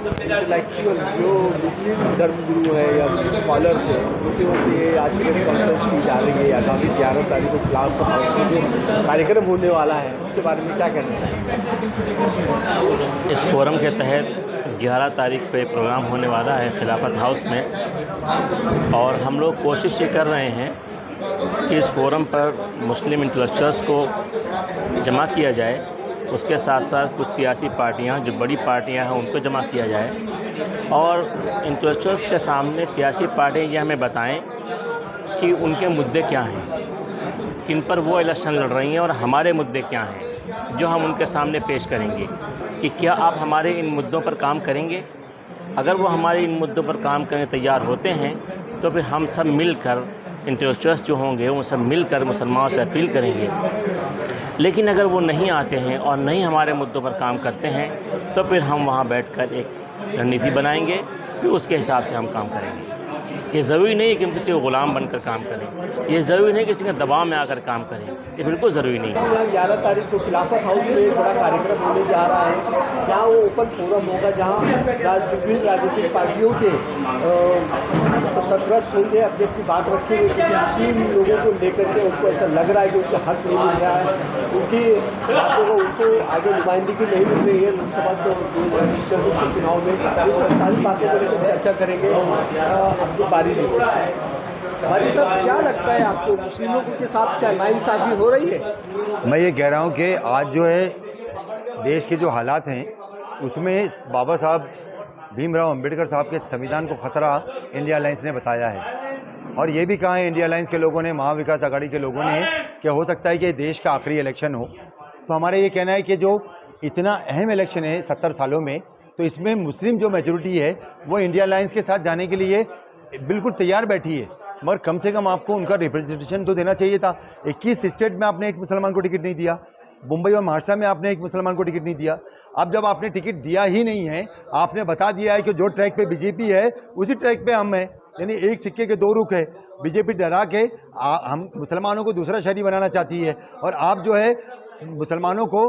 Actual जो मुस्लिम धर्मगुरु है या स्कॉलर्स है उनकी ओर से ये आज प्रेस कॉन्फ्रेंस की जा रही है। आगामी 11 तारीख को खिलाफ हाउस में जो कार्यक्रम होने वाला है उसके बारे में क्या कहना चाहेंगे? इस फोरम के तहत 11 तारीख पे प्रोग्राम होने वाला है खिलाफत हाउस में, और हम लोग कोशिश ये कर रहे हैं कि इस फोरम पर मुस्लिम इंटेलेक्चुअल्स को जमा किया जाए। उसके साथ साथ कुछ सियासी पार्टियां, जो बड़ी पार्टियां हैं, उनको जमा किया जाए और इंटेलेक्चुअल्स के सामने सियासी पार्टियां ये हमें बताएं कि उनके मुद्दे क्या हैं, किन पर वो इलेक्शन लड़ रही हैं और हमारे मुद्दे क्या हैं, जो हम उनके सामने पेश करेंगे कि क्या आप हमारे इन मुद्दों पर काम करेंगे। अगर वो हमारे इन मुद्दों पर काम करने तैयार होते हैं तो फिर हम सब मिलकर, इंटेलेक्चुअल्स जो होंगे वो सब मिलकर मुसलमानों से अपील करेंगे। लेकिन अगर वो नहीं आते हैं और नहीं हमारे मुद्दों पर काम करते हैं तो फिर हम वहाँ बैठकर एक रणनीति बनाएंगे, फिर उसके हिसाब से हम काम करेंगे। ये ज़रूरी नहीं है कि हम किसी को ग़ुलाम बनकर काम करें, ये ज़रूरी नहीं कि किसी के दबाव में आकर काम करें, ये बिल्कुल ज़रूरी नहीं है। 11 तारीख को खिलाफत हाउस में एक बड़ा कार्यक्रम होने जा रहा है, जहाँ वो ओपन फोरम होगा, जहाँ विभिन्न राजनीतिक पार्टियों के सरप्रस्त होंगे, अपनी अपनी बात रखेंगे। क्योंकि मुस्लिम लोगों को लेकर के उनको ऐसा लग रहा है कि उनके हक नहीं मिल रहा है, उनकी बातों को उनको आगे नुमाइंदगी नहीं मिल रही है लोकसभा के चुनाव में। इस सारी बातों को लेकर चर्चा करेंगे। आपको बारी साहब, क्या लगता है आपको, मुस्लिमों के साथ क्या नाइंसाफ़ी हो रही है? मैं ये कह रहा हूँ कि आज जो है देश के जो हालात हैं उसमें बाबा साहब भीमराव अंबेडकर साहब के संविधान को ख़तरा इंडिया अलायंस ने बताया है, और ये भी कहा है इंडिया अलायंस के लोगों ने, महाविकास आघाड़ी के लोगों ने, कि हो सकता है कि देश का आखिरी इलेक्शन हो। तो हमारा ये कहना है कि जो इतना अहम इलेक्शन है 70 सालों में, तो इसमें मुस्लिम जो मेजॉरिटी है वो इंडिया अलायंस के साथ जाने के लिए बिल्कुल तैयार बैठी है, मगर कम से कम आपको उनका रिप्रेजेंटेशन तो देना चाहिए था। 21 स्टेट में आपने एक मुसलमान को टिकट नहीं दिया, मुंबई और महाराष्ट्र में आपने एक मुसलमान को टिकट नहीं दिया। अब जब आपने टिकट दिया ही नहीं है, आपने बता दिया है कि जो ट्रैक पे बीजेपी है उसी ट्रैक पे हम हैं, यानी एक सिक्के के दो रुख है। बीजेपी डरा के हम मुसलमानों को दूसरा शहरी बनाना चाहती है, और आप जो है मुसलमानों को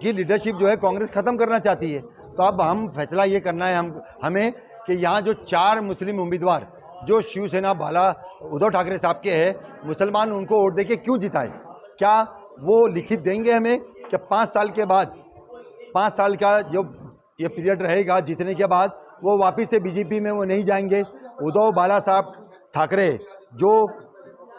की लीडरशिप जो है कांग्रेस ख़त्म करना चाहती है। तो अब हम फैसला ये करना है हमें कि यहाँ जो 4 मुस्लिम उम्मीदवार जो शिवसेना भाला उद्धव ठाकरे साहब के हैं, मुसलमान उनको वोट देके क्यों जिताए? क्या वो लिखित देंगे हमें कि 5 साल के बाद, 5 साल का जो ये पीरियड रहेगा जीतने के बाद, वो वापस से बीजेपी में वो नहीं जाएंगे? उद्धव बाला साहब ठाकरे जो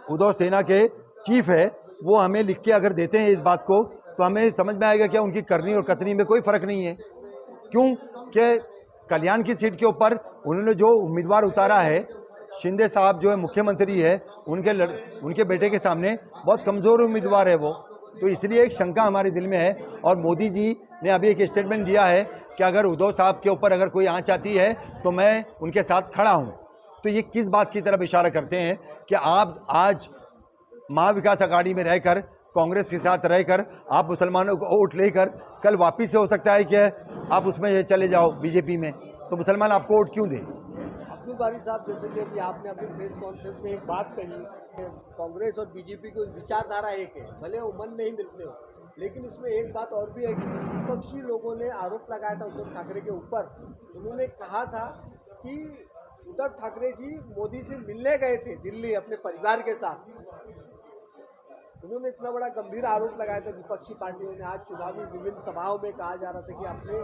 उद्धव सेना के चीफ है, वो हमें लिख के अगर देते हैं इस बात को, तो हमें समझ में आएगा क्या उनकी करनी और कतनी में कोई फ़र्क नहीं है। क्यों कि कल्याण की सीट के ऊपर उन्होंने जो उम्मीदवार उतारा है, शिंदे साहब जो है मुख्यमंत्री है, उनके बेटे के सामने बहुत कमज़ोर उम्मीदवार है वो। तो इसलिए एक शंका हमारे दिल में है, और मोदी जी ने अभी एक स्टेटमेंट दिया है कि अगर उद्धव साहब के ऊपर अगर कोई आँच आती है तो मैं उनके साथ खड़ा हूँ। तो ये किस बात की तरफ इशारा करते हैं कि आप आज महाविकास आघाड़ी में रहकर, कांग्रेस के साथ रहकर, आप मुसलमानों को वोट लेकर कल वापस से हो सकता है कि आप उसमें चले जाओ बीजेपी में, तो मुसलमान आपको वोट क्यों दें? अब्दुल बारी साहब, जैसे कि अभी आपने अपनी प्रेस कॉन्फ्रेंस में एक बात कही कि कांग्रेस और बीजेपी की विचारधारा एक है, भले वो मन नहीं मिलते हो, लेकिन इसमें एक बात और भी है कि विपक्षी लोगों ने आरोप लगाया था उद्धव ठाकरे के ऊपर। उन्होंने कहा था कि उद्धव ठाकरे जी मोदी से मिलने गए थे दिल्ली अपने परिवार के साथ। उन्होंने इतना बड़ा गंभीर आरोप लगाया था विपक्षी पार्टियों ने। आज चुनावी विभिन्न सभाओं में कहा जा रहा था कि आपने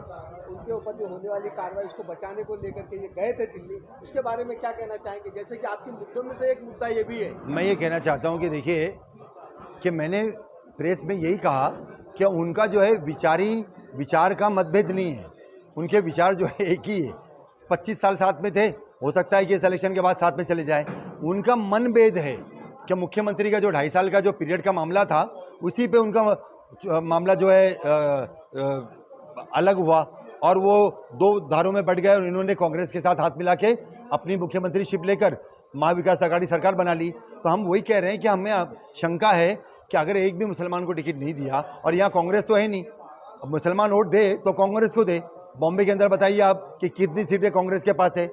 उनके ऊपर जो होने वाली कार्रवाई, उसको बचाने को लेकर के ये गए थे दिल्ली। उसके बारे में क्या कहना चाहेंगे? जैसे कि आपके मुद्दों में से एक मुद्दा ये भी है। मैं ये कहना चाहता हूँ कि देखिए कि मैंने प्रेस में यही कहा कि उनका जो है विचार का मतभेद नहीं है, उनके विचार जो है एक ही है। 25 साल साथ में थे, हो सकता है कि इस इलेक्शन के बाद साथ में चले जाए। उनका मनभेद है कि मुख्यमंत्री का जो 2.5 साल का जो पीरियड का मामला था, उसी पे उनका मामला जो है अलग हुआ, और वो 2 धारों में बढ़ गए, और इन्होंने कांग्रेस के साथ हाथ मिला के अपनी मुख्यमंत्रीशिप लेकर महाविकास आघाड़ी सरकार बना ली। तो हम वही कह रहे हैं कि हमें शंका है कि अगर एक भी मुसलमान को टिकट नहीं दिया, और यहाँ कांग्रेस तो है नहीं, अब मुसलमान वोट दे तो कांग्रेस को दे। बॉम्बे के अंदर बताइए आप कि कितनी सीटें कांग्रेस के पास है।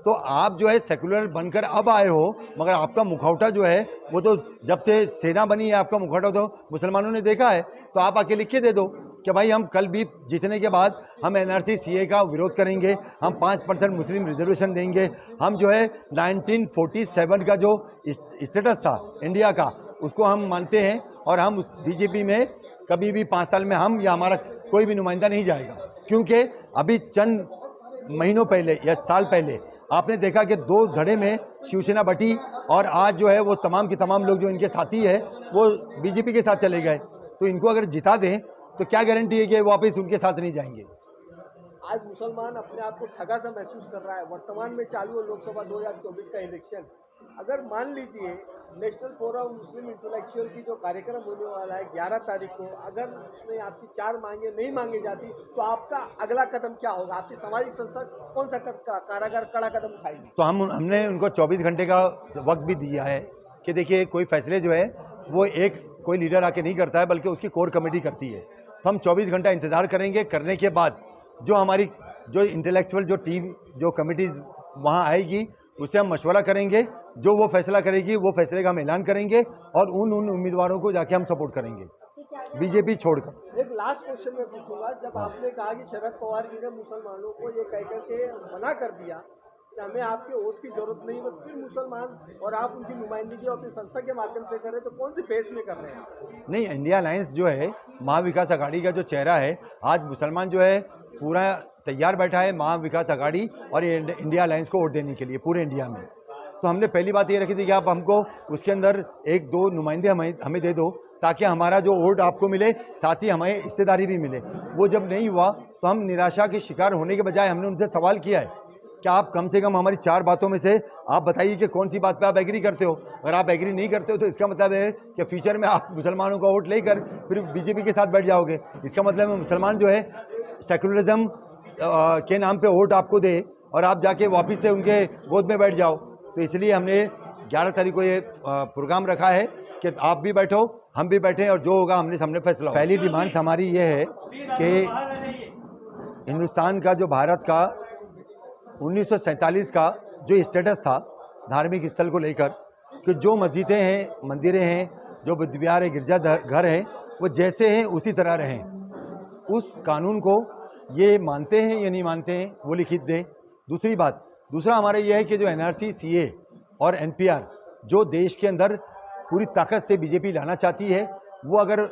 तो आप जो है सेकुलर बनकर अब आए हो, मगर आपका मुखौटा जो है वो तो जब से सेना बनी है, आपका मुखौटा तो मुसलमानों ने देखा है। तो आप आके लिख के दे दो कि भाई हम कल भी जीतने के बाद हम NRC CA का विरोध करेंगे, हम 5% मुस्लिम रिजर्वेशन देंगे, हम जो है 1947 का जो स्टेटस था इंडिया का उसको हम मानते हैं और हम बीजेपी में कभी भी 5 साल में हम या हमारा कोई भी नुमाइंदा नहीं जाएगा। क्योंकि अभी चंद महीनों पहले या साल पहले आपने देखा कि 2 धड़े में शिवसेना बटी और आज जो है वो तमाम के तमाम लोग जो इनके साथी है वो बीजेपी के साथ चले गए। तो इनको अगर जिता दें तो क्या गारंटी है कि वापस उनके साथ नहीं जाएंगे। आज मुसलमान अपने आप को ठगा सा महसूस कर रहा है। वर्तमान में चालू है लोकसभा 2024 का इलेक्शन। अगर मान लीजिए नेशनल फोरम मुस्लिम इंटेलेक्चुअल की जो कार्यक्रम होने वाला है 11 तारीख को, अगर उसमें आपकी 4 मांगे नहीं मांगी जाती तो आपका अगला कदम क्या होगा? आपकी सामाजिक संस्था कौन सा कारागार कड़ा कदम उठाएगी? तो हमने उनको 24 घंटे का वक्त भी दिया है कि देखिए कोई फैसले जो है वो एक कोई लीडर आके नहीं करता है बल्कि उसकी कोर कमेटी करती है। तो हम 24 घंटा इंतज़ार करेंगे। करने के बाद जो हमारी जो इंटेलेक्चुअल जो टीम जो कमिटीज़ वहाँ आएगी उससे हम मशवरा करेंगे, जो वो फैसला करेगी वो फैसले का हम ऐलान करेंगे और उन उम्मीदवारों को जाके हम सपोर्ट करेंगे बीजेपी छोड़कर। एक लास्ट क्वेश्चन मैं पूछूंगा, जब आपने कहा कि शरद पवार जी ने मुसलमानों को ये कह करके मना कर दिया कि हमें आपके वोट की जरूरत नहीं, तो फिर मुसलमान और आप उनकी नुमाइंदगी अपनी संस्था के माध्यम से करें तो कौन सी बेस में कर रहे हैं? नहीं, इंडिया अलायंस जो है महाविकास आघाड़ी का जो चेहरा है, आज मुसलमान जो है पूरा तैयार बैठा है महाविकास आघाड़ी और इंडिया अलायंस को वोट देने के लिए पूरे इंडिया में। तो हमने पहली बात ये रखी थी कि आप हमको उसके अंदर 1-2 नुमाइंदे हमें दे दो ताकि हमारा जो वोट आपको मिले, साथ ही हमें हिस्सेदारी भी मिले। वो जब नहीं हुआ तो हम निराशा के शिकार होने के बजाय हमने उनसे सवाल किया है कि आप कम से कम हमारी 4 बातों में से आप बताइए कि कौन सी बात पे आप एग्री करते हो। अगर आप एग्री नहीं करते हो तो इसका मतलब है कि फ्यूचर में आप मुसलमानों का वोट लेकर फिर बीजेपी के साथ बैठ जाओगे। इसका मतलब है मुसलमान जो है सेकुलरिज्म के नाम पे वोट आपको दे और आप जाके वापस से उनके गोद में बैठ जाओ। तो इसलिए हमने 11 तारीख को ये प्रोग्राम रखा है कि आप भी बैठो, हम भी बैठे और जो होगा हमने सामने फैसला। पहली डिमांड हमारी ये है कि हिंदुस्तान का जो भारत का 1947 का जो स्टेटस था धार्मिक स्थल को लेकर कि जो मस्जिदें हैं, मंदिरें हैं, जो बुद्ध विहार है, गिरजाघर हैं, वो जैसे हैं उसी तरह रहें। उस कानून को ये मानते हैं या नहीं मानते हैं वो लिखित दें। दूसरा हमारा ये है कि जो NRC CA और NPR जो देश के अंदर पूरी ताकत से बीजेपी लाना चाहती है, वो अगर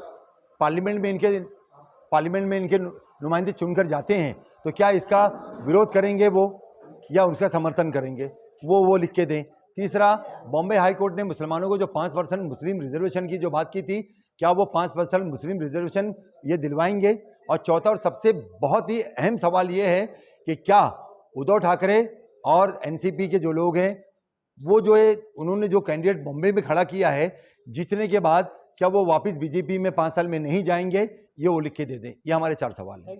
पार्लियामेंट में इनके नुमाइंदे चुनकर जाते हैं तो क्या इसका विरोध करेंगे वो या उसका समर्थन करेंगे, वो लिख के दें। तीसरा, बॉम्बे हाई कोर्ट ने मुसलमानों को जो 5% मुस्लिम रिजर्वेशन की जो बात की थी, क्या वो 5% मुस्लिम रिजर्वेशन ये दिलवाएंगे। और चौथा और सबसे बहुत ही अहम सवाल ये है कि क्या उद्धव ठाकरे और NCP के जो लोग हैं वो जो है उन्होंने जो कैंडिडेट बॉम्बे में खड़ा किया है जीतने के बाद क्या वो वापस बीजेपी में 5 साल में नहीं जाएंगे, ये वो लिख के दे दें। ये हमारे 4 सवाल हैं।